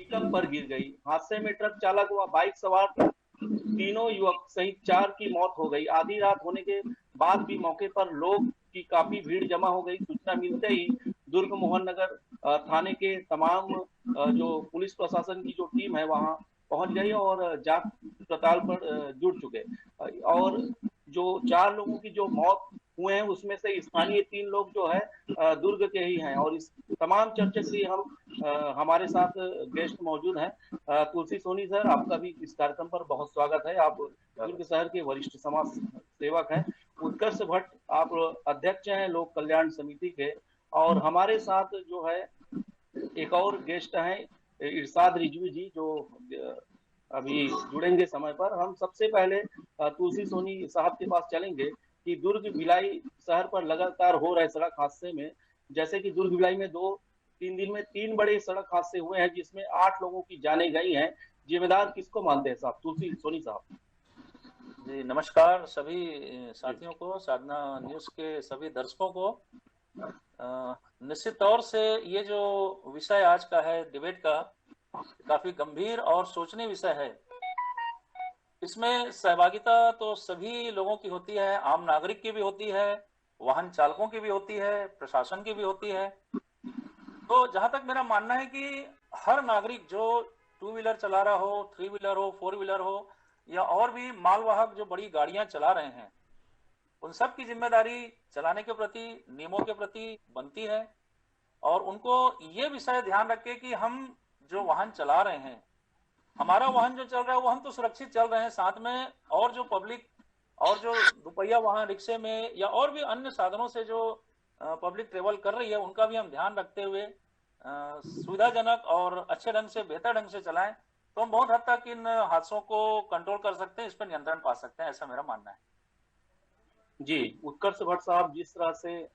Pickup पर गिर गई। हादसे में ट्रक चालक व बाइक सवार तीनों युवक सहित 4 की मौत हो गई। आधी रात होने के बाद भी मौके पर लोग की काफी भीड़ जमा हो गई। सूचना मिलते ही दुर्ग मोहन नगर थाने के तमाम जो पुलिस प्रशासन की जो टीम है वहां पहुंच गई और जांच पड़ताल पर जुट चुके। और जो 4 लोगों की जो मौत हुए हैं उसमें से स्थानीय 3 लोग जो है दुर्ग के ही हैं। और इस तमाम चर्चा के लिए हम हमारे साथ गेस्ट मौजूद हैं। तुलसी सोनी सर, आपका भी इस कार्यक्रम पर बहुत स्वागत है। आप दुर्ग शहर के वरिष्ठ समाज सेवक हैं। उत्कर्ष भट्ट, आप अध्यक्ष हैं लोक कल्याण समिति के। और हमारे साथ जो है एक और गेस्ट हैं इरशाद रिजवी जी, जो अभी जुड़ेंगे समय पर। हम सबसे पहले तुलसी सोनी साहब के पास चलेंगे कि दुर्ग भिलाई शहर पर लगातार हो रहे सड़क हादसे में, जैसे कि दुर्ग भिलाई में 2-3 दिन में 3 बड़े सड़क हादसे हुए हैं जिसमें 8 लोगों की जानें गई हैं। जिम्मेदार किसको मानते हैं साहब? तुलसी सोनी साहब जी नमस्कार सभी जी। साथियों को, साधना न्यूज़ के सभी दर्शकों को। निश्चित तौर से ये जो विषय आज का है डिबेट का, काफी गंभीर और सोचनीय विषय है। इसमें सहभागिता तो सभी लोगों की होती है, आम नागरिक की भी होती है, वाहन चालकों की भी होती है, प्रशासन की भी होती है। तो जहां तक मेरा मानना है कि हर नागरिक जो टू व्हीलर चला रहा हो, थ्री व्हीलर हो, फोर व्हीलर हो, या और भी मालवाहक जो बड़ी गाड़ियां चला रहे हैं, उन सब की जिम्मेदारी चलाने के प्रति, नियमों के प्रति बनती है। और उनको ये विषय ध्यान रखे कि हम जो वाहन चला रहे हैं, हमारा वाहन जो चल रहा है वो हम तो सुरक्षित चल रहे हैं, साथ में और जो पब्लिक और जो दुपहिया वाहन, रिक्शे में या और भी अन्य साधनों से जो पब्लिक ट्रेवल कर रही है, उनका भी हम ध्यान रखते हुए सुविधाजनक और अच्छे ढंग से, बेहतर ढंग से चलाएं, तो हम बहुत हद तक इन हादसों को कंट्रोल कर सकते हैं, इस पर नियंत्रण पा सकते हैं, ऐसा मेरा मानना है। जी, उत्कर्ष भट्ट साहब, जिस तरह से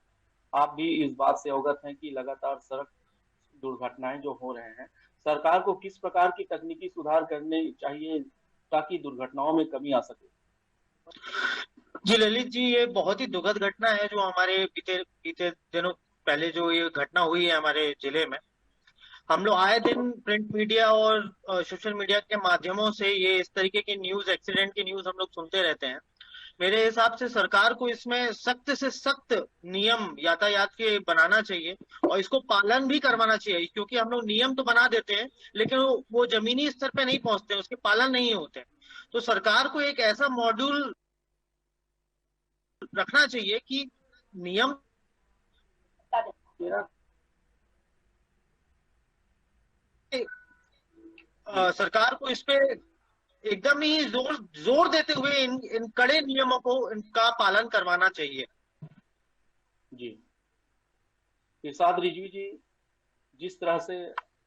आप भी इस बात से अवगत हैं कि लगातार सड़क दुर्घटनाएं जो हो रहे हैं, सरकार को किस प्रकार की तकनीकी सुधार करने चाहिए ताकि दुर्घटनाओं में कमी आ सके? जी ललित जी, ये बहुत ही दुखद घटना है जो हमारे बीते बीते दिनों पहले जो ये घटना हुई है हमारे जिले में। हम लोग आए दिन प्रिंट मीडिया और सोशल मीडिया के माध्यमों से ये इस तरीके की न्यूज, एक्सीडेंट की न्यूज हम लोग सुनते रहते हैं। मेरे हिसाब से सरकार को इसमें सख्त से सख्त नियम यातायात के बनाना चाहिए और इसको पालन भी करवाना चाहिए, क्योंकि हम लोग नियम तो बना देते हैं लेकिन वो जमीनी स्तर पे नहीं पहुंचते, उसके पालन नहीं होते। तो सरकार को एक ऐसा मॉड्यूल रखना चाहिए कि नियम जी सरकार को इस पे एकदम ही जोर जोर देते हुए इन कड़े नियमों को इनका पालन करवाना चाहिए। जी, इरशाद रिजवी जी, जिस तरह से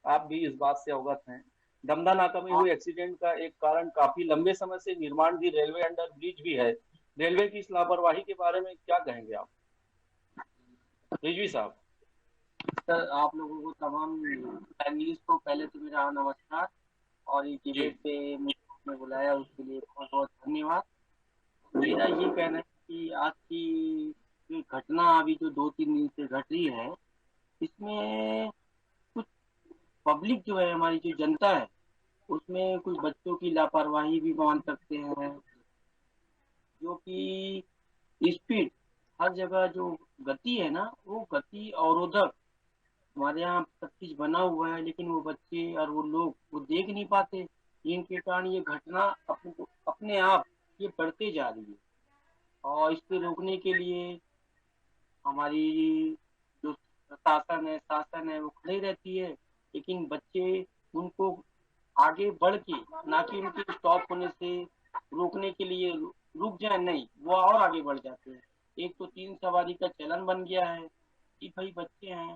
आप भी इस बात से अवगत हैं, दमदा नाका में हुए एक्सीडेंट का एक कारण काफी लंबे समय से निर्माणाधीन रेलवे अंडर ब्रिज भी है। रेलवे की इस लापरवाही के बारे में क्या कहेंगे आप, रिजवी साहब? सर, आप लोगों को तमाम न्यूज को पहले तो मेरा नमस्कार, और ये जी डिबेट पे मुझे बुलाया उसके लिए बहुत बहुत धन्यवाद। मेरा ये कहना है कि आज की जो घटना अभी जो 2-3 दिन से घट रही है, इसमें कुछ पब्लिक जो है, हमारी जो जनता है, उसमें कुछ बच्चों की लापरवाही भी मान सकते हैं, जो कि स्पीड, हर जगह जो गति है ना, वो गति अवरोधक हमारे यहाँ सब चीज बना हुआ है, लेकिन वो बच्चे और वो लोग वो देख नहीं पाते, जिनके कारण ये घटना अपने आप ये बढ़ते जा रही है। और इसको रोकने के लिए हमारी जो प्रशासन है, शासन है, वो खड़ी रहती है, लेकिन बच्चे उनको आगे बढ़ के, ना कि उनके स्टॉप होने से रोकने के लिए रुक जाए, नहीं, वो और आगे बढ़ जाते हैं। एक तो 3 सवारी का चलन बन गया है कि भाई बच्चे हैं,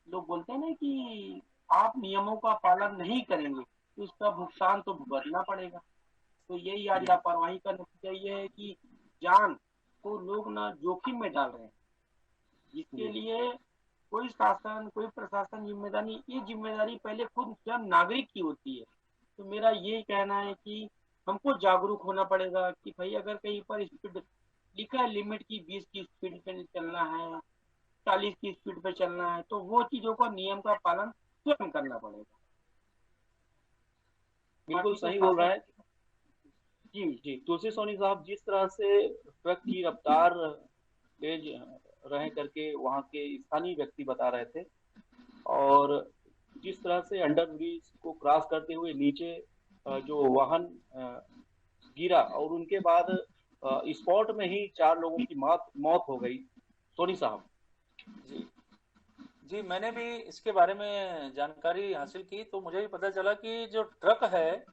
लोग बोलते हैं ना कि आप नियमों का पालन नहीं करेंगे तो उसका भुगतान तो भुगतना पड़ेगा। तो यही आज जी लापरवाही का नतीजा ये है कि जान को लोग ना जोखिम में डाल रहे हैं, जिसके जी लिए कोई शासन, कोई प्रशासन जिम्मेदारी, ये जिम्मेदारी पहले खुद स्वयं नागरिक की होती है। तो मेरा ये कहना है कि हमको जागरूक होना पड़ेगा कि भाई अगर कहीं पर स्पीड लिखा है लिमिट की 20 की स्पीड पे चलना है, 40 की स्पीड पे चलना है, तो वो चीजों का, नियम का पालन स्वयं करना पड़ेगा। बिल्कुल बाकी तो सही बोल रहा है। जी जी, तुलसी सोनी साहब, जिस तरह से ट्रक की रफ्तार तेज रह करके वहाँ के स्थानीय व्यक्ति बता रहे थे, और जिस तरह से अंडर ब्रिज को क्रॉस करते हुए नीचे जो वाहन गिरा और उनके बाद स्पॉट में ही 4 लोगों की मौत मौत हो गई। सोनी साहब। जी जी, मैंने भी इसके बारे में जानकारी हासिल की तो मुझे भी पता चला कि जो ट्रक है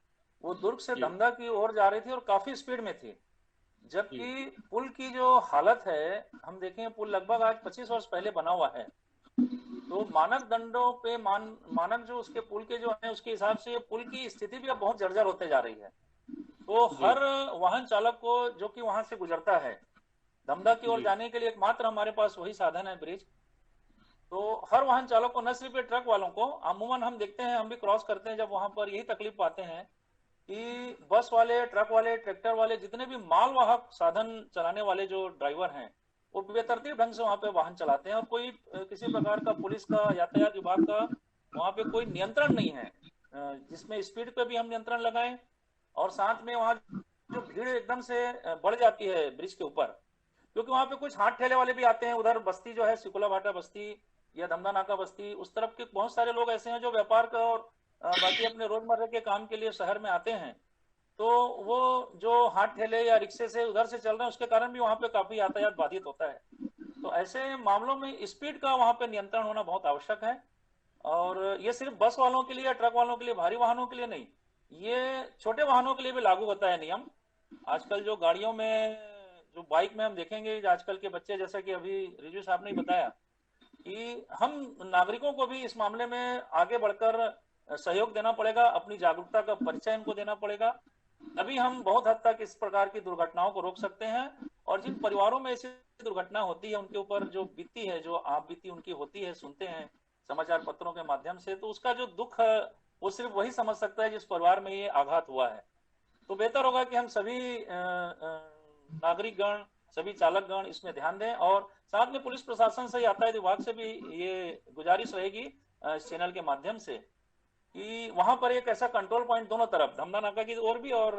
वो दुर्ग से जी धमधा की ओर जा रही थी और काफी स्पीड में थी। जी जबकि पुल की जो हालत है, हम देखें पुल लगभग आज 25 वर्ष पहले बना हुआ है, तो मानक दंडों पे मानक जो उसके पुल के जो है उसके हिसाब से पुल की स्थिति भी अब बहुत जर्जर होते जा रही है। तो जी हर वाहन चालक को जो कि वहां से गुजरता है धमधा की ओर जी जाने के लिए एकमात्र हमारे पास वही साधन है ब्रिज। तो हर वाहन चालक को, न सिर्फ ट्रक वालों को, अमूमन हम देखते हैं, हम भी क्रॉस करते हैं जब वहां पर यही तकलीफ पाते हैं कि बस वाले, ट्रक वाले, ट्रैक्टर वाले, जितने भी मालवाहक साधन चलाने वाले जो ड्राइवर हैं वो बेतरतीब ढंग से वहां पे वाहन चलाते हैं और कोई किसी प्रकार का पुलिस का, यातायात विभाग का वहां पे कोई नियंत्रण नहीं है जिसमें स्पीड पे भी हम नियंत्रण लगाएं और साथ में वहां जो भीड़ एकदम से बढ़ जाती है ब्रिज के ऊपर, क्योंकि वहां पे कुछ हाथ ठेले वाले भी आते हैं। उधर बस्ती जो है सिकुला भाटा बस्ती या धमधा नाका बस्ती, उस तरफ के बहुत सारे लोग ऐसे हैं जो व्यापार का और बाकी अपने रोजमर्रा के काम के लिए शहर में आते हैं। तो वो जो हाथ ठेले या रिक्शे से उधर से चल रहे हैं उसके कारण भी वहां पे काफी यातायात बाधित होता है। तो ऐसे मामलों में स्पीड का वहां पे नियंत्रण होना बहुत आवश्यक है। और ये सिर्फ बस वालों के लिए या ट्रक वालों के लिए, भारी वाहनों के लिए नहीं, ये छोटे वाहनों के लिए भी लागू होता है नियम। आजकल जो गाड़ियों में, जो बाइक में हम देखेंगे आजकल के बच्चे, जैसा कि अभी रिजू साहब ने बताया कि हम नागरिकों को भी इस मामले में आगे बढ़कर सहयोग देना पड़ेगा, अपनी जागरूकता का परिचय इनको देना पड़ेगा, तभी हम बहुत हद तक इस प्रकार की दुर्घटनाओं को रोक सकते हैं। और जिन परिवारों में ऐसी दुर्घटना होती है उनके ऊपर जो बीती है, जो आप बीती उनकी होती है, सुनते हैं समाचार पत्रों के माध्यम से, तो उसका जो दुख है वो सिर्फ वही समझ सकता है जिस परिवार में ये आघात हुआ है। तो बेहतर होगा कि हम सभी नागरिक गण, सभी चालक गण इसमें ध्यान दें और साथ में पुलिस प्रशासन से, यातायात विभाग से भी ये गुजारिश रहेगी इस चैनल के माध्यम से कि वहां पर एक ऐसा कंट्रोल पॉइंट दोनों तरफ, धमधा नाका की ओर भी और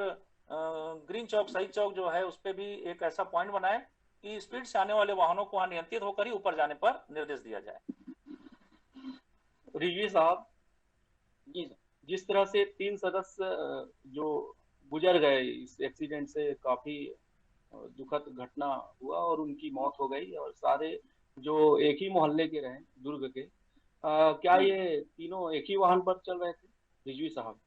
ग्रीन चौक, शहीद चौक जो है उस पर भी एक ऐसा पॉइंट बनाए कि स्पीड से आने वाले वाहनों को वहां नियंत्रित होकर ही ऊपर जाने पर निर्देश दिया जाए। रिजवी साहब, जी सर। जिस तरह से 3 सदस्य जो गुजर गए इस एक्सीडेंट से, काफी दुखद घटना हुआ और उनकी मौत हो गई, और सारे जो एक ही मोहल्ले के रहे दुर्ग के, क्या जी ये तीनों एक ही वाहन पर चल रहे थे रिजवी साहब?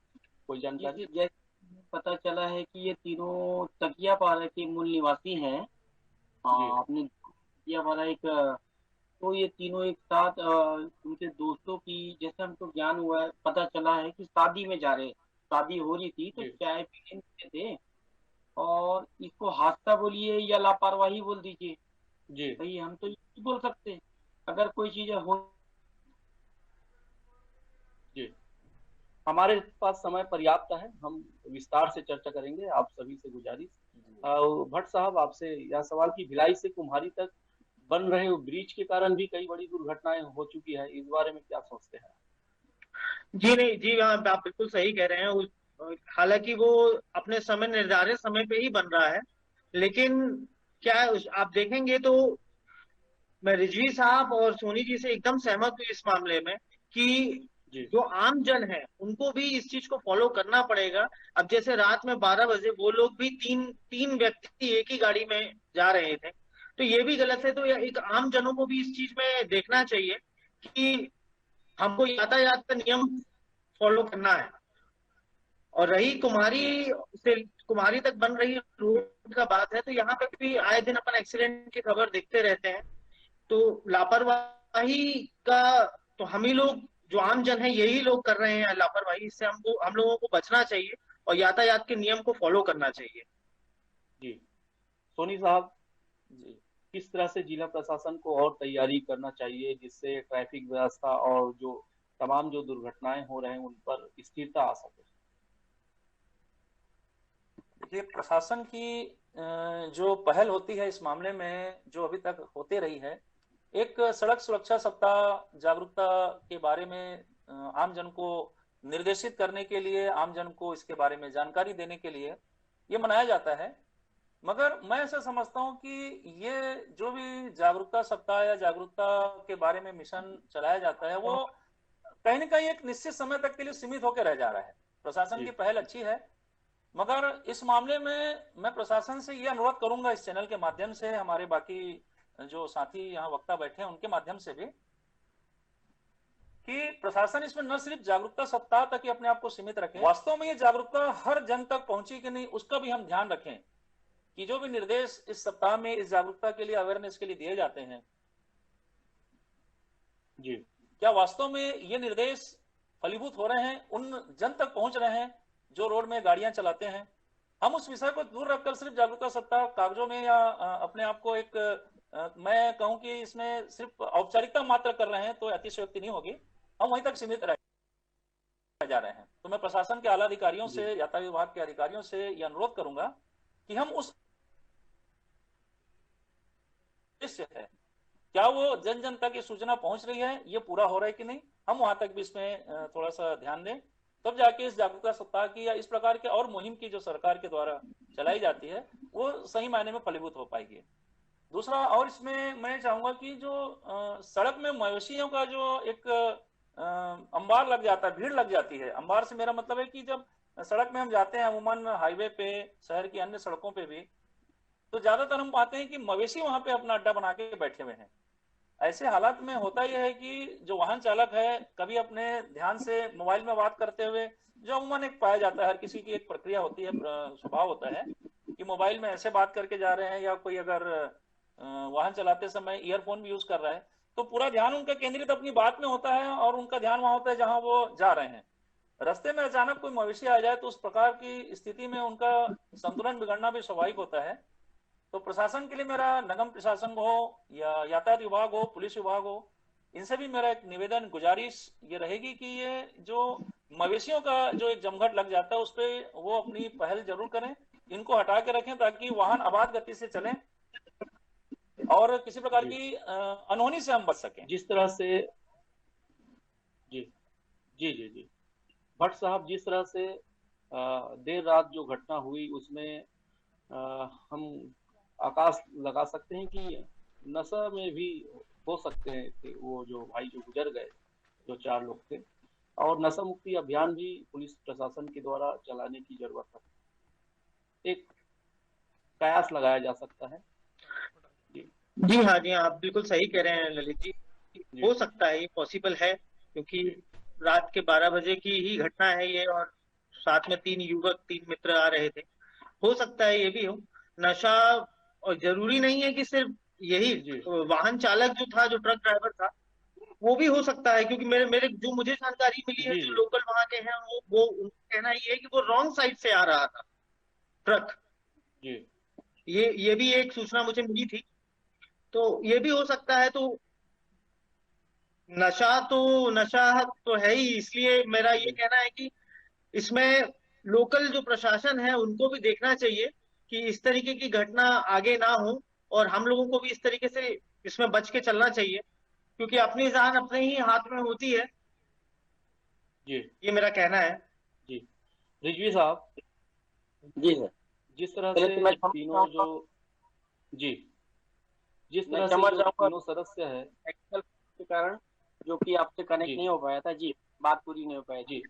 कोई जी जानकारी? सर, जैसे पता चला है कि ये तीनों तकियापारा के मूल निवासी हैं। जी अपने तकियापारा एक तो ये तीनों एक साथ उनके दोस्तों की, जैसे हमको ज्ञान हुआ है, पता चला है कि शादी में जा रहे, शादी हो रही थी तो जी चाय पीने निकले थे। और इसको हादसा बोलिए या लापरवाही बोल दीजिए, जी भाई हम तो ये नहीं बोल सकते। अगर कोई चीज हो जी हमारे पास समय पर्याप्त है, हम विस्तार से चर्चा करेंगे। आप सभी से गुजारिश, भट्ट साहब, आपसे यह सवाल कि भिलाई से कुम्हारी तक बन रहे ब्रिज के कारण भी कई बड़ी दुर्घटनाएं हो चुकी है, इस बारे में क्या सोचते हैं? जी नहीं जी, हाँ आप बिल्कुल सही कह रहे हैं। हालांकि वो अपने समय, निर्धारित समय पे ही बन रहा है, लेकिन क्या है, आप देखेंगे तो मैं रिजवी साहब और सोनी जी से एकदम सहमत हूँ इस मामले में कि जी जो आम जन है उनको भी इस चीज को फॉलो करना पड़ेगा। अब जैसे रात में 12 बजे वो लोग भी तीन तीन व्यक्ति एक ही गाड़ी में जा रहे थे, तो ये भी गलत है। तो एक आम जनों को भी इस चीज में देखना चाहिए कि हमको यातायात का नियम फॉलो करना है। और रही कुमारी जी से कुमारी तक बन रही रोड का बात है, तो यहाँ पे भी आए दिन अपन एक्सीडेंट की खबर देखते रहते हैं। तो लापरवाही का तो हम ही लोग, जो आम जन है, यही लोग कर रहे हैं लापरवाही। इससे हम लोगों को बचना चाहिए और यातायात के नियम को फॉलो करना चाहिए। जी सोनी साहब, जी किस तरह से जिला प्रशासन को और तैयारी करना चाहिए जिससे ट्रैफिक व्यवस्था और जो तमाम जो दुर्घटनाएं हो रहे हैं उन पर स्थिरता आ सके? देखिए, प्रशासन की जो पहल होती है इस मामले में, जो अभी तक होते रही है, एक सड़क सुरक्षा सप्ताह जागरूकता के बारे में आम जन को निर्देशित करने के लिए, आमजन को इसके बारे में जानकारी देने के लिए ये मनाया जाता है। मगर मैं ऐसा समझता हूँ कि ये जो भी जागरूकता सप्ताह या जागरूकता के बारे में मिशन चलाया जाता है, वो कहीं ना कहीं एक निश्चित समय तक के लिए सीमित होकर रह जा रहा है। प्रशासन की पहल अच्छी है, मगर इस मामले में मैं प्रशासन से ये अनुरोध करूंगा, इस चैनल के माध्यम से, हमारे बाकी जो साथी यहाँ वक्ता बैठे हैं उनके माध्यम से भी, कि प्रशासन इसमें न सिर्फ जागरूकता सप्ताह तक ही अपने आप को सीमित रखें, वास्तव में ये जागरूकता हर जन तक पहुंची कि नहीं उसका भी हम ध्यान रखें, कि जो भी निर्देश इस सप्ताह में इस जागरूकता के लिए, अवेयरनेस के लिए दिए जाते हैं जी, क्या वास्तव में ये निर्देश फलीभूत हो रहे हैं, उन जन तक पहुंच रहे हैं जो रोड में गाड़ियां चलाते हैं। हम उस विषय को दूर रखकर सिर्फ जागरूकता सप्ताह कागजों में या अपने आप को एक मैं कहूं कि इसमें सिर्फ औपचारिकता मात्र कर रहे हैं तो अतिशयोक्ति नहीं होगी, हम वहीं तक सीमित रह जा रहे हैं। तो मैं प्रशासन के आला अधिकारियों से, यातायात विभाग के अधिकारियों से यह अनुरोध करूंगा कि हम उस है क्या वो जन जन तक ये सूचना पहुंच रही है, ये पूरा हो रहा है कि नहीं, हम वहां तक भी इसमें थोड़ा सा ध्यान दें, तब जाके इस जागरूकता सप्ताह की या इस प्रकार के और मुहिम की जो सरकार के द्वारा चलाई जाती है वो सही मायने में फलीभूत हो पाएगी। दूसरा, और इसमें मैं चाहूंगा कि जो सड़क में मवेशियों का जो एक अंबार लग जाता है, भीड़ लग जाती है। अंबार से मेरा मतलब है कि जब सड़क में हम जाते हैं अमूमन हाईवे पे, शहर की अन्य सड़कों पे भी, तो ज्यादातर हम पाते हैं कि मवेशी वहां पे अपना अड्डा बना के बैठे हुए हैं। ऐसे हालात में होता यह है कि जो वाहन चालक है कभी अपने ध्यान से मोबाइल में बात करते हुए, जो अमूमन एक पाया जाता है, हर किसी की एक प्रक्रिया होती है, स्वभाव होता है कि मोबाइल में ऐसे बात करके जा रहे हैं, या कोई अगर वाहन चलाते समय ईयरफोन भी यूज कर रहा है तो पूरा ध्यान उनका केंद्रित अपनी बात में होता है और उनका ध्यान वहां होता है जहां वो जा रहे हैं। रास्ते में अचानक कोई मवेशी आ जाए तो उस प्रकार की स्थिति में उनका संतुलन बिगड़ना भी स्वाभाविक होता है। तो प्रशासन के लिए मेरा, नगम प्रशासन हो या यातायात विभाग हो, पुलिस विभाग हो, इनसे भी मेरा एक निवेदन, गुजारिश ये रहेगी कि ये जो मवेशियों का जो एक जमघट लग जाता है उस पर वो अपनी पहल जरूर करें, इनको हटा के रखें ताकि वाहन आबाद गति से चलें और किसी प्रकार की अनहोनी से हम बच सकें। जिस तरह से जी जी जी जी भट्ट साहब, जिस तरह से देर रात जो घटना हुई उसमें हम आकाश लगा सकते हैं कि नशा में भी हो सकते हैं कि वो जो भाई जो गुजर गए, जो 4 लोग थे, और नशा मुक्ति अभियान भी पुलिस प्रशासन के द्वारा चलाने की जरूरत है, एक कयास लगाया जा सकता है। जी हाँ, जी हाँ, आप बिल्कुल सही कह रहे हैं ललित जी। हो सकता है, ये पॉसिबल है, क्योंकि रात के 12 बजे की ही घटना है ये, और साथ में 3 युवक, 3 मित्र आ रहे थे। हो सकता है ये भी हो नशा, और जरूरी नहीं है कि सिर्फ यही वाहन चालक जो था, जो ट्रक ड्राइवर था, वो भी हो सकता है, क्योंकि मेरे मेरे जो मुझे जानकारी मिली है, जो लोकल वहां के हैं, वो उनका कहना ये है कि वो रॉन्ग साइड से आ रहा था ट्रक। ये भी एक सूचना मुझे मिली थी, तो ये भी हो सकता है। तो नशा तो है ही, इसलिए मेरा ये कहना है कि इसमें लोकल जो प्रशासन है उनको भी देखना चाहिए कि इस तरीके की घटना आगे ना हो, और हम लोगों को भी इस तरीके से इसमें बच के चलना चाहिए, क्योंकि अपनी जान अपने ही हाथ में होती है। जी, ये मेरा कहना है। जी रिजवी साहब। जी सर। जिस तरह से तीनों जो जिस तरह से तीनों सदस्य है के कारण जो कि आपसे कनेक्ट नहीं हो पाया था, जी बात पूरी नहीं हो पाई। जी,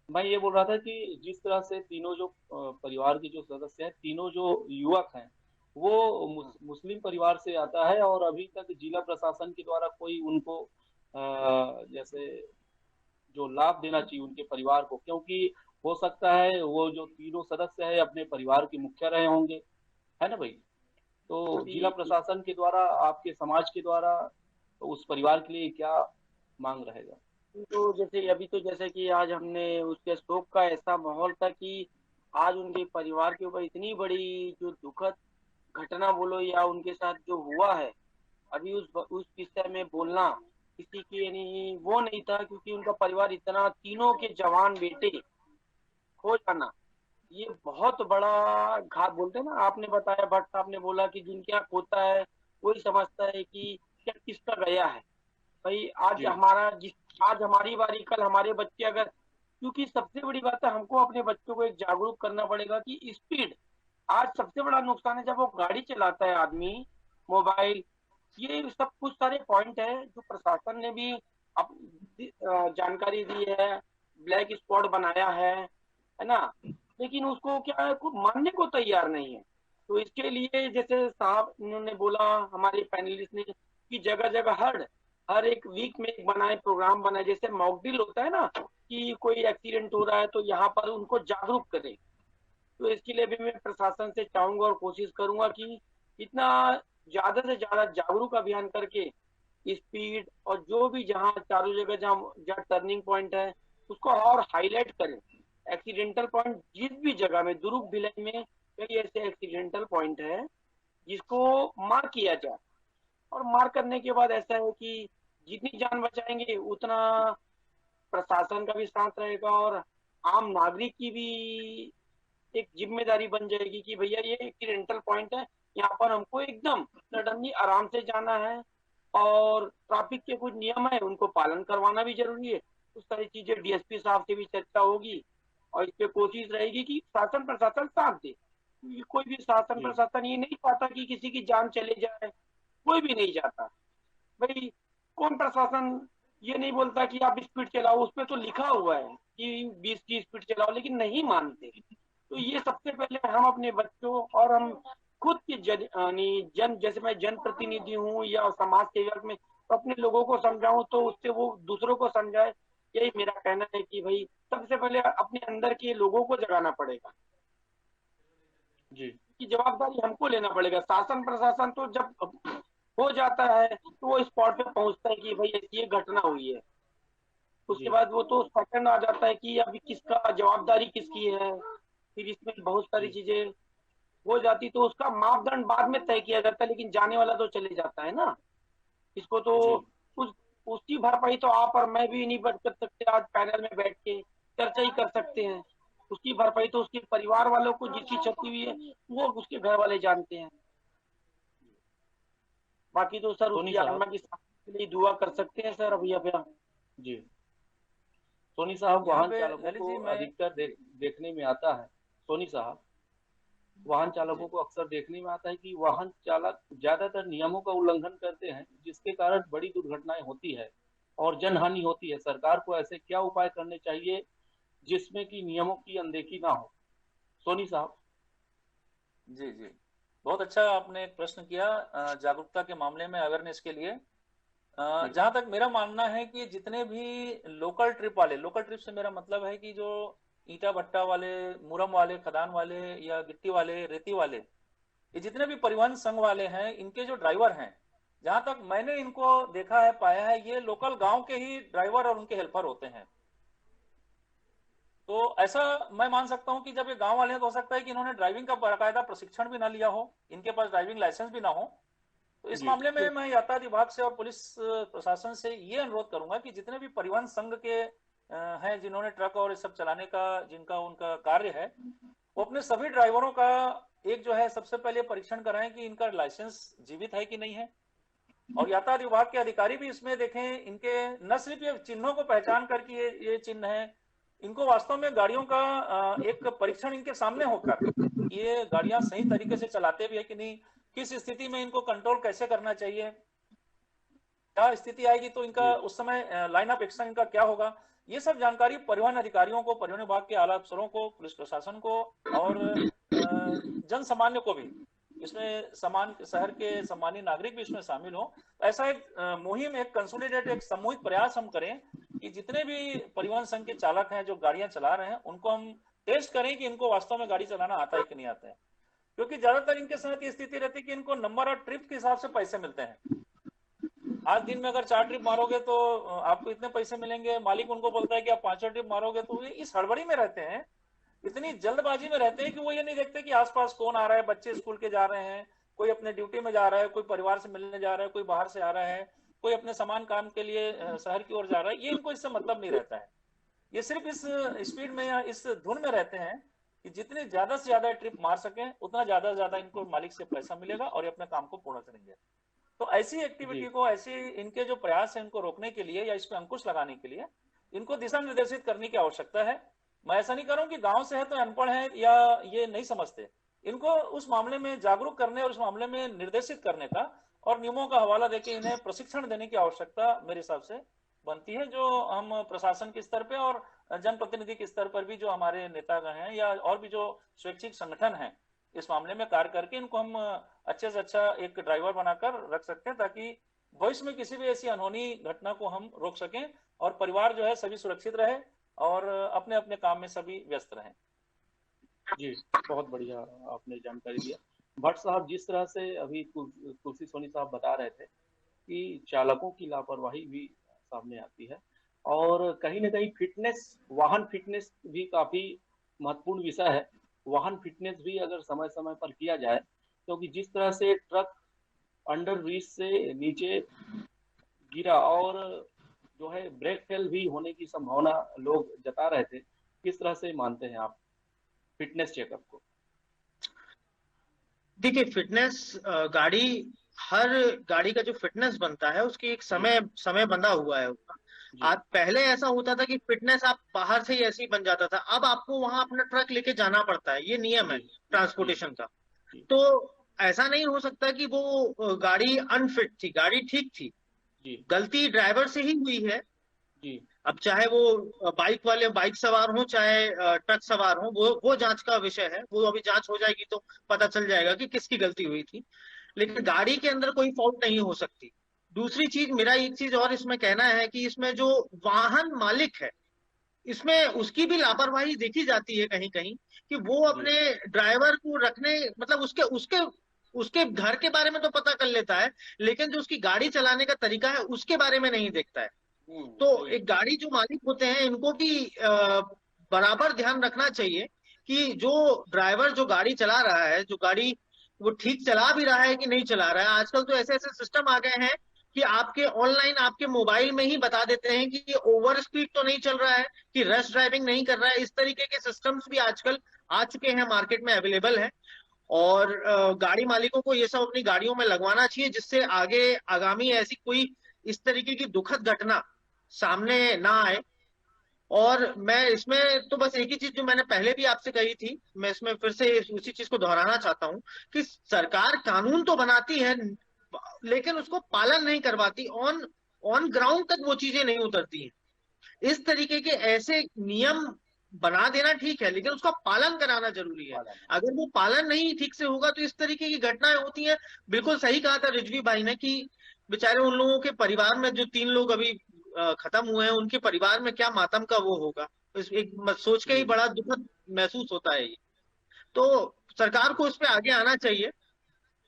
मैं ये बोल रहा था कि जिस तरह से तीनों जो परिवार के जो सदस्य हैं, तीनों जो युवक हैं, वो मुस्लिम परिवार से आता है, और अभी तक जिला प्रशासन के द्वारा कोई उनको जैसे जो लाभ देना चाहिए उनके परिवार को, क्योंकि हो सकता है वो जो तीनों सदस्य है अपने परिवार के मुखिया रहे होंगे, है ना भाई। तो जिला प्रशासन के द्वारा, आपके समाज के द्वारा, तो उस परिवार के लिए क्या मांग रहेगा? तो जैसे कि आज हमने उसके शोक का ऐसा माहौल था कि आज उनके परिवार के ऊपर इतनी बड़ी जो दुखद घटना बोलो या उनके साथ जो हुआ है, अभी उस विषय में बोलना किसी की यानी वो नहीं था, क्योंकि उनका परिवार इतना, तीनों के जवान बेटे खो जाना, ये बहुत बड़ा घात बोलते हैं ना। आपने बताया, भट्ट साहब ने बोला कि जिनके यहाँ खोता है वही समझता है कि क्या किसका गया है। भाई आज हमारी बारी, कल हमारे बच्चे अगर क्योंकि सबसे बड़ी बात है, हमको अपने बच्चों को एक जागरूक करना पड़ेगा कि स्पीड आज सबसे बड़ा नुकसान है। जब वो गाड़ी चलाता है आदमी, मोबाइल, ये सब कुछ सारे पॉइंट है जो प्रशासन ने भी जानकारी दी है, ब्लैक स्पॉट बनाया है ना, लेकिन उसको क्या है, कुछ मानने को तैयार नहीं है। तो इसके लिए जैसे साहब इन्होंने बोला, हमारे पैनलिस्ट ने, कि जगह जगह हर एक वीक में एक बनाए, प्रोग्राम बनाए, जैसे मॉक ड्रिल होता है ना, कि कोई एक्सीडेंट हो रहा है तो यहाँ पर उनको जागरूक करें। तो इसके लिए भी मैं प्रशासन से चाहूंगा और कोशिश करूंगा कि इतना ज्यादा से ज्यादा जागरूक अभियान करके स्पीड और जो भी जहाँ चारों जगह जहाँ जहाँ टर्निंग पॉइंट है उसको और हाईलाइट करें। एक्सीडेंटल पॉइंट जिस भी जगह में, दुर्ग भिलाई में कई ऐसे एक्सीडेंटल पॉइंट है जिसको मार्क किया जाए। और मार्क करने के बाद ऐसा है कि जितनी जान बचाएंगे उतना प्रशासन का भी साथ रहेगा और आम नागरिक की भी एक जिम्मेदारी बन जाएगी कि भैया ये एक्सीडेंटल पॉइंट है, यहाँ पर हमको एकदम सडनली आराम से जाना है, और ट्रैफिक के कुछ नियम है उनको पालन करवाना भी जरूरी है। उस सारी चीजें डीएसपी साहब से भी चर्चा होगी और इस पे कोशिश रहेगी कि शासन प्रशासन साथ दे। कोई भी शासन जी प्रशासन ये नहीं चाहता कि किसी की जान चले जाए, कोई भी नहीं चाहता भाई। कौन प्रशासन ये नहीं बोलता कि आप स्पीड चलाओ, उस पे तो लिखा हुआ है कि 20 की स्पीड चलाओ, लेकिन नहीं मानते। तो ये सबसे पहले हम अपने बच्चों और हम खुद के जन जैसे मैं जन प्रतिनिधि हूँ या समाज सेवक में, तो अपने लोगों को समझाऊं तो उससे वो दूसरों को समझाए। यही मेरा कहना है कि भाई सबसे पहले अपने अंदर के लोगों को जगाना पड़ेगा जी कि जवाबदारी हमको लेना पड़ेगा। शासन प्रशासन तो जब हो जाता है तो वो स्पॉट पे पहुंचता है कि भाई ऐसी ये घटना हुई है, उसके जी बाद वो तो सेकंड आ जाता है कि अभी किसका जवाबदारी किसकी है। फिर इसमें बहुत सारी जी चीजें हो जाती तो उसका मापदंड बाद में तय किया जाता है, लेकिन जाने वाला तो चले जाता है ना। इसको तो जी उस उसकी भरपाई तो आप और मैं भी नहीं कर सकते, आज पैनल में बैठ के चर्चा ही कर सकते हैं। उसकी भरपाई तो उसके परिवार वालों को, जिसकी क्षति हुई है वो उसके घर वाले जानते हैं। बाकी तो सर सोनी उसकी साहब। आत्मा की शांति के लिए दुआ कर सकते हैं सर अभी अभी। जी सोनी साहब, यहाँ वाहन पे चालकों ललित को जी मैं अधिकतर देखने में आता है, सोनी साहब, वाहन चालकों जी को अक्सर देखने में आता है कि वाहन चालक ज्यादातर नियमों का उल्लंघन करते हैं, जिसके कारण बड़ी दुर्घटनाएं होती है और जनहानि होती है। सरकार को ऐसे क्या उपाय करने चाहिए जिसमें कि नियमों की अनदेखी ना हो? सोनी साहब। जी जी, बहुत अच्छा आपने एक प्रश्न किया जागरूकता के मामले में, अवेयरनेस के लिए। जी जहां तक मेरा मानना है कि जितने भी लोकल ट्रिप वाले, लोकल ट्रिप से मेरा मतलब है कि जो ईटा भट्टा वाले, मुरम वाले, खदान वाले या गिट्टी वाले, रेती वाले, ये जितने भी परिवहन संघ वाले हैं, इनके जो ड्राइवर हैं, जहां तक मैंने इनको देखा है, पाया है, ये लोकल गांव के ही ड्राइवर और उनके हेल्पर होते हैं। तो ऐसा मैं मान सकता हूं कि जब ये गांव वाले हैं तो हो सकता है कि इन्होंने ड्राइविंग का बाकायदा प्रशिक्षण भी ना लिया हो, इनके पास ड्राइविंग लाइसेंस भी ना हो। तो इस जी मामले में मैं यातायात विभाग से और पुलिस प्रशासन से ये अनुरोध करूंगा कि जितने भी परिवहन संघ के हैं, जिन्होंने ट्रक और ये सब चलाने का, जिनका उनका कार्य है, वो अपने सभी ड्राइवरों का एक जो है सबसे पहले परीक्षण कराएं कि इनका लाइसेंस जीवित है कि नहीं है। और यातायात विभाग के अधिकारी भी इसमें देखें, इनके न सिर्फ ये चिन्हों को पहचान करके ये चिन्ह है, इनको वास्तव में गाड़ियों का एक परीक्षण इनके सामने होकर, ये गाड़ियां सही तरीके से चलाते भी है कि नहीं, किस स्थिति में इनको कंट्रोल कैसे करना चाहिए, क्या स्थिति आएगी तो इनका जी उस समय लाइन ऑफ एक्शन इनका क्या होगा, ये सब जानकारी परिवहन अधिकारियों को, परिवहन विभाग के आला अफसरों को, पुलिस प्रशासन को और जन सामान्य को भी, इसमें समान शहर के सामान्य नागरिक भी इसमें शामिल हो। ऐसा एक मुहिम, एक कंसोलिडेटेड, एक सामूहिक प्रयास हम करें कि जितने भी परिवहन संघ के चालक हैं जो गाड़ियां चला रहे हैं, उनको हम टेस्ट करें कि इनको वास्तव में गाड़ी चलाना आता है कि नहीं आता है। क्योंकि ज्यादातर इनके साथ ये स्थिति रहती है कि इनको नंबर और ट्रिप के हिसाब से पैसे मिलते हैं। आज दिन में अगर 4 ट्रिप मारोगे तो आपको इतने पैसे मिलेंगे, मालिक उनको बोलता है कि आप 5 ट्रिप मारोगे, तो ये इस हड़बड़ी में रहते हैं, इतनी जल्दबाजी में रहते हैं कि वो ये नहीं देखते कि आसपास कौन आ रहा है, बच्चे स्कूल के जा रहे हैं, कोई अपने ड्यूटी में जा रहा है, कोई परिवार से मिलने जा रहा है, कोई बाहर से आ रहा है, कोई अपने सामान काम के लिए शहर की ओर जा रहा है, ये इनको इससे मतलब नहीं रहता है। ये सिर्फ इस स्पीड में या इस धुन में रहते हैं कि जितने ज्यादा से ज्यादा ट्रिप मार सकें, उतना ज्यादा से ज्यादा इनको मालिक से पैसा मिलेगा और ये अपने काम को पूर्ण करेंगे। तो ऐसी जी एक्टिविटी को, ऐसी इनके जो प्रयास है, इनको रोकने के लिए या इस पर अंकुश लगाने के लिए इनको दिशा निर्देशित करने की आवश्यकता है। मैं ऐसा नहीं करूं कि गांव से है तो अनपढ़ है या ये नहीं समझते, इनको उस मामले में जागरूक करने और उस मामले में निर्देशित करने का और नियमों का हवाला देके इन्हें प्रशिक्षण देने की आवश्यकता मेरे हिसाब से बनती है, जो हम प्रशासन के स्तर पे और जनप्रतिनिधि के स्तर पर भी जो हमारे नेतागण हैं या और भी जो स्वैच्छिक संगठन हैं इस मामले में कार्य करके इनको हम अच्छे से अच्छा एक ड्राइवर बनाकर रख सकते हैं, ताकि भविष्य में किसी भी ऐसी अनहोनी घटना को हम रोक सकें और परिवार जो है सभी सुरक्षित रहे और अपने अपने काम में सभी व्यस्त रहें। जी, बहुत बढ़िया आपने जानकारी दिया। भट्ट साहब, जिस तरह से अभी तुलसी सोनी साहब बता रहे थे कि चालकों की लापरवाही भी सामने आती है और कहीं ना कहीं फिटनेस, वाहन फिटनेस भी काफी महत्वपूर्ण विषय है। वाहन फिटनेस भी अगर समय समय पर किया जाए, क्योंकि जिस तरह से ट्रक अंडर ब्रिज से नीचे गिरा और जो है ब्रेक फेल भी होने की संभावना लोग जता रहे थे, किस तरह से मानते हैं आप फिटनेस चेकअप को? देखिए, फिटनेस हर गाड़ी का जो फिटनेस बनता है उसकी एक समय बंधा हुआ है उसका। आज पहले ऐसा होता था कि फिटनेस आप बाहर से ही ऐसे ही बन जाता था, अब आपको वहां अपना ट्रक लेके जाना पड़ता है, ये नियम है ट्रांसपोर्टेशन का। तो ऐसा नहीं हो सकता कि वो गाड़ी अनफिट थी, गाड़ी ठीक थी, गलती ड्राइवर से ही हुई है। अब चाहे वो बाइक सवार हो चाहे ट्रक सवार हो, वो जांच का विषय है, वो अभी जांच हो जाएगी तो पता चल जाएगा कि किसकी गलती हुई थी, लेकिन गाड़ी के अंदर कोई फॉल्ट नहीं हो सकती। दूसरी चीज, मेरा एक चीज और इसमें कहना है कि इसमें जो वाहन मालिक है, इसमें उसकी भी लापरवाही देखी जाती है कहीं कहीं, कि वो अपने ड्राइवर को रखने, मतलब उसके उसके उसके घर के बारे में तो पता कर लेता है, लेकिन जो उसकी गाड़ी चलाने का तरीका है उसके बारे में नहीं देखता है। तो एक गाड़ी जो मालिक होते हैं इनको भी बराबर ध्यान रखना चाहिए कि जो ड्राइवर जो गाड़ी चला रहा है, जो गाड़ी वो ठीक चला भी रहा है कि नहीं चला रहा है। आजकल तो ऐसे ऐसे सिस्टम आ गए हैं कि आपके ऑनलाइन आपके मोबाइल में ही बता देते हैं कि ये ओवर स्पीड तो नहीं चल रहा है, कि रश ड्राइविंग नहीं कर रहा है। इस तरीके के सिस्टम्स भी आजकल आ चुके हैं, मार्केट में अवेलेबल है। और गाड़ी मालिकों को ये सब अपनी गाड़ियों में लगवाना चाहिए, जिससे आगे आगामी ऐसी कोई इस तरीके की दुखद घटना सामने ना आए। और मैं इसमें तो बस एक ही चीज जो मैंने पहले भी आपसे कही थी, मैं इसमें फिर से उसी चीज को दोहराना चाहता हूं कि सरकार कानून तो बनाती है लेकिन उसको पालन नहीं करवाती, ऑन ऑन ग्राउंड तक वो चीजें नहीं उतरती हैं। इस तरीके के ऐसे नियम बना देना ठीक है, लेकिन उसका पालन कराना जरूरी है। अगर वो पालन नहीं ठीक से होगा तो इस तरीके की घटनाएं होती हैं। बिल्कुल सही कहा था रिजवी भाई ने कि बेचारे उन लोगों के परिवार में जो 3 लोग अभी खत्म हुए हैं, उनके परिवार में क्या मातम का वो होगा, एक सोच के ही बड़ा दुखद महसूस होता है ये। तो सरकार को इस पे आगे आना चाहिए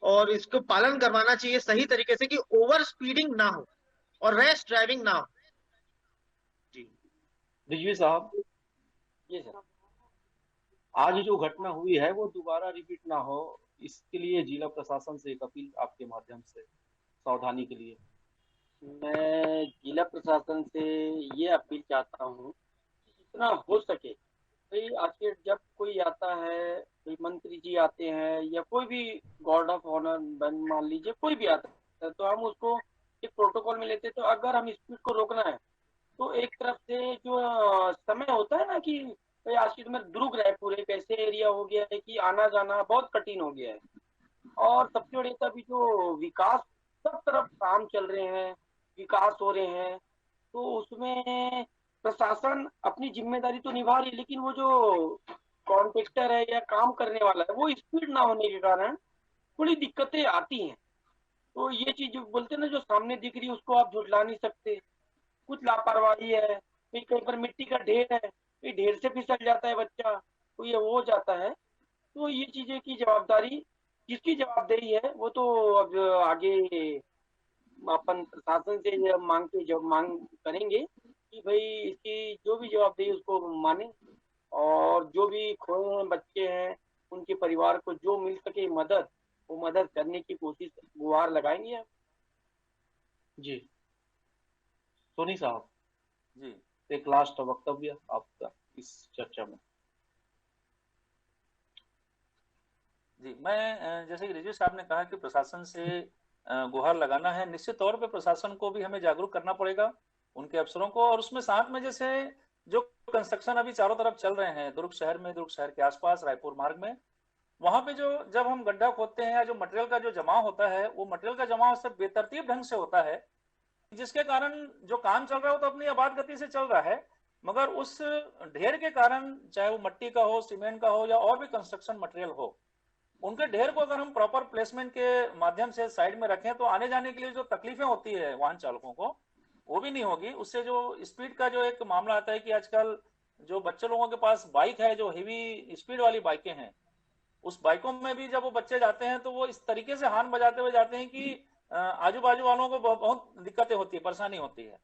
और इसको पालन करवाना चाहिए सही तरीके से, कि ओवर स्पीडिंग ना हो और रैश ड्राइविंग ना हो। जी रिजवी साहब, जी सर, आज जो घटना हुई है वो दोबारा रिपीट ना हो, इसके लिए जिला प्रशासन से एक अपील आपके माध्यम से सावधानी के लिए। मैं जिला प्रशासन से ये अपील चाहता हूँ कि जितना हो सके, भाई आखिर जब कोई आता है, कोई मंत्री जी आते हैं या कोई भी गार्ड ऑफ ऑनर मान लीजिए कोई भी आता है, तो हम उसको एक प्रोटोकॉल में लेते हैं। तो अगर हम स्पीड को रोकना है तो एक तरफ से जो समय होता है ना कि भाई आज की में दुर्ग रायपुर एक ऐसे एरिया हो गया है कि आना जाना बहुत कठिन हो गया है। और सबसे बड़ी अभी जो विकास, सब तरफ काम चल रहे हैं, विकास हो रहे हैं, तो उसमें प्रशासन अपनी जिम्मेदारी तो निभा रही है, लेकिन वो जो कॉन्ट्रैक्टर है या काम करने वाला है वो स्पीड ना होने के कारण थोड़ी दिक्कतें आती हैं। तो ये चीज जो बोलते हैं ना, जो सामने दिख रही है उसको आप झुठला नहीं सकते। कुछ लापरवाही है, कहीं पर मिट्टी का ढेर है, कहीं ढेर से फिसल जाता है बच्चा, तो ये हो जाता है। तो ये चीजें की जवाबदारी, किसकी जवाबदेही है वो तो अब आगे अपन प्रशासन से मांग करेंगे कि भाई इसकी जो भी जवाबदेही उसको माने, और जो भी खोए हुए बच्चे हैं उनके परिवार को जो मिल सके मदद, वो मदद करने की कोशिश, गुहार लगाएंगे हम। जी सोनी साहब, जी एक लास्ट वक्तव्य आपका इस चर्चा में। जी, मैं जैसे कि रिजवी साहब ने कहा कि प्रशासन से गुहार लगाना है, निश्चित तौर पे प्रशासन को भी हमें जागरूक करना पड़ेगा। उनके अफसरों को। और उसमें साथ में जैसे जो कंस्ट्रक्शन अभी चारों तरफ चल रहे हैं दुर्ग शहर में, दुर्ग शहर के आसपास, रायपुर मार्ग में, वहां पे जो जब हम गड्ढा खोदते हैं या जो मटेरियल का जो जमाव होता है, वो मटेरियल का जमाव सब बेतरतीब ढंग से होता है, जिसके कारण जो काम चल रहा हो तो अपनी आबाद गति से चल रहा है, मगर उस ढेर के कारण, चाहे वो मिट्टी का हो, सीमेंट का हो या और भी कंस्ट्रक्शन मटेरियल हो, उनके ढेर को अगर हम प्रॉपर प्लेसमेंट के माध्यम से साइड में रखें तो आने जाने के लिए जो तकलीफें होती है वाहन चालकों को, वो भी नहीं होगी। उससे जो स्पीड का जो एक मामला आता है कि आजकल जो बच्चे लोगों के पास बाइक है, जो हेवी स्पीड वाली बाइकें हैं, उस बाइकों में भी जब वो बच्चे जाते हैं तो वो इस तरीके से हॉर्न बजाते हुए जाते हैं कि आजू बाजू वालों को बहुत दिक्कतें होती है, परेशानी होती है।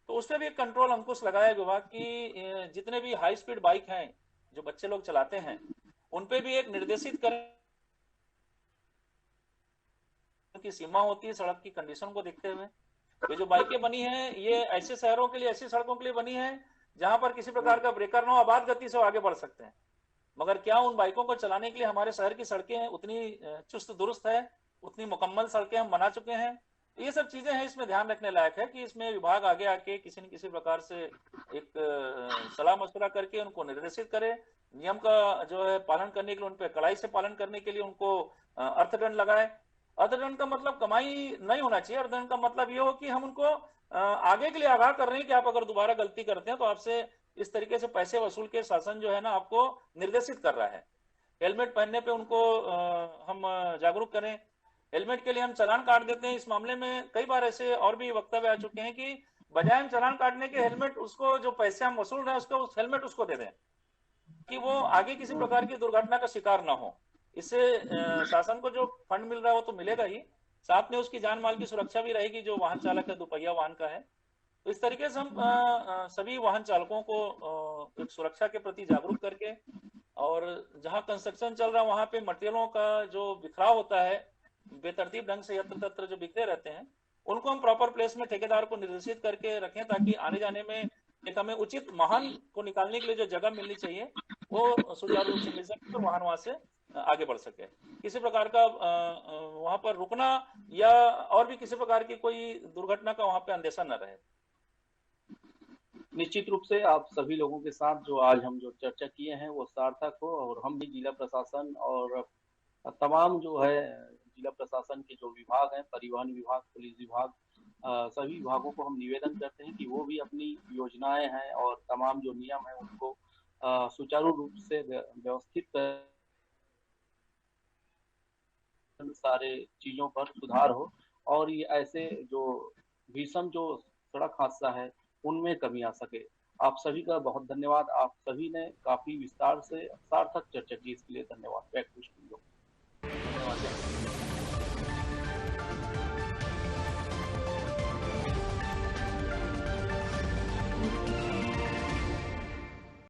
तो उस पर भी एक कंट्रोल अंकुश लगाया विभाग की, जितने भी हाई स्पीड बाइक हैं जो बच्चे लोग चलाते हैं, उन पे भी एक निर्देशित कर की सीमा होती है सड़क की कंडीशन को देखते हुए। ये जो बाइकें बनी हैं ये ऐसे शहरों के लिए, ऐसी सड़कों के लिए बनी है जहां पर किसी प्रकार का ब्रेकर ना हो, आबाद गति से आगे बढ़ सकते हैं। मगर क्या उन बाइकों को चलाने के लिए हमारे शहर की सड़कें उतनी चुस्त दुरुस्त है, उतनी मुकम्मल सड़कें हम बना चुके हैं? ये सब चीजें हैं, इसमें ध्यान रखने लायक है कि इसमें विभाग आगे आके किसी न किसी प्रकार से एक सलाह मशवरा करके उनको निर्देशित करे, नियम का जो है पालन करने के लिए उन पर कड़ाई से पालन करने के लिए उनको अर्थदंड लगाए। अर्थदंड का मतलब कमाई नहीं होना चाहिए, अर्थदंड का मतलब ये हो कि हम उनको आगे के लिए आगाह कर रहे हैं कि आप अगर दोबारा गलती करते हैं तो आपसे इस तरीके से पैसे वसूल के शासन जो है ना आपको निर्देशित कर रहा है। हेलमेट पहनने पे उनको हम जागरूक करें, हेलमेट के लिए हम चालान काट देते हैं। इस मामले में कई बार ऐसे और भी वक्तव्य आ चुके हैं कि बजाय हम चालान काटने के हेलमेट उसको जो पैसे हम वसूल रहे हैं उसको उस हेलमेट उसको दे दें कि वो आगे किसी प्रकार की दुर्घटना का शिकार ना हो। इससे शासन को जो फंड मिल रहा है वो तो मिलेगा ही, साथ में उसकी जान माल की सुरक्षा भी रहेगी जो वाहन चालक है, दुपहिया वाहन का है। तो इस तरीके से हम सभी वाहन चालकों को एक सुरक्षा के प्रति जागरूक करके, और जहां कंस्ट्रक्शन चल रहा है वहां पे मटेरियलों का जो बिखराव होता है बेतरतीब ढंग से यत्र तत्र जो बिखरे रहते हैं, उनको हम प्रॉपर प्लेस में ठेकेदार को निर्देशित करके रखें ताकि आने जाने में एक हमें उचित वाहन को निकालने के लिए जो जगह मिलनी चाहिए वो सुचारू रूप से मिल सके और वाहन वहां से आगे बढ़ सके। किसी प्रकार का वहां पर रुकना या और भी किसी प्रकार की कोई दुर्घटना का वहां पे अंदेशा न रहे। निश्चित रूप से आप सभी लोगों के साथ जो आज हम जो चर्चा किए हैं वो सार्थक हो, और हम भी जिला प्रशासन और तमाम जो है जिला प्रशासन के जो विभाग हैं, परिवहन विभाग, पुलिस विभाग, सभी विभागों को हम निवेदन करते हैं कि वो भी अपनी योजनाएं हैं और तमाम जो नियम है उनको सुचारू रूप से व्यवस्थित कर सारे चीजों पर सुधार हो और ये ऐसे जो भीषण जो सड़क हादसा है उनमें कमी आ सके। आप सभी का बहुत धन्यवाद। आप सभी ने काफी विस्तार से सार्थक चर्चा की, इसके लिए धन्यवाद। Back to studio.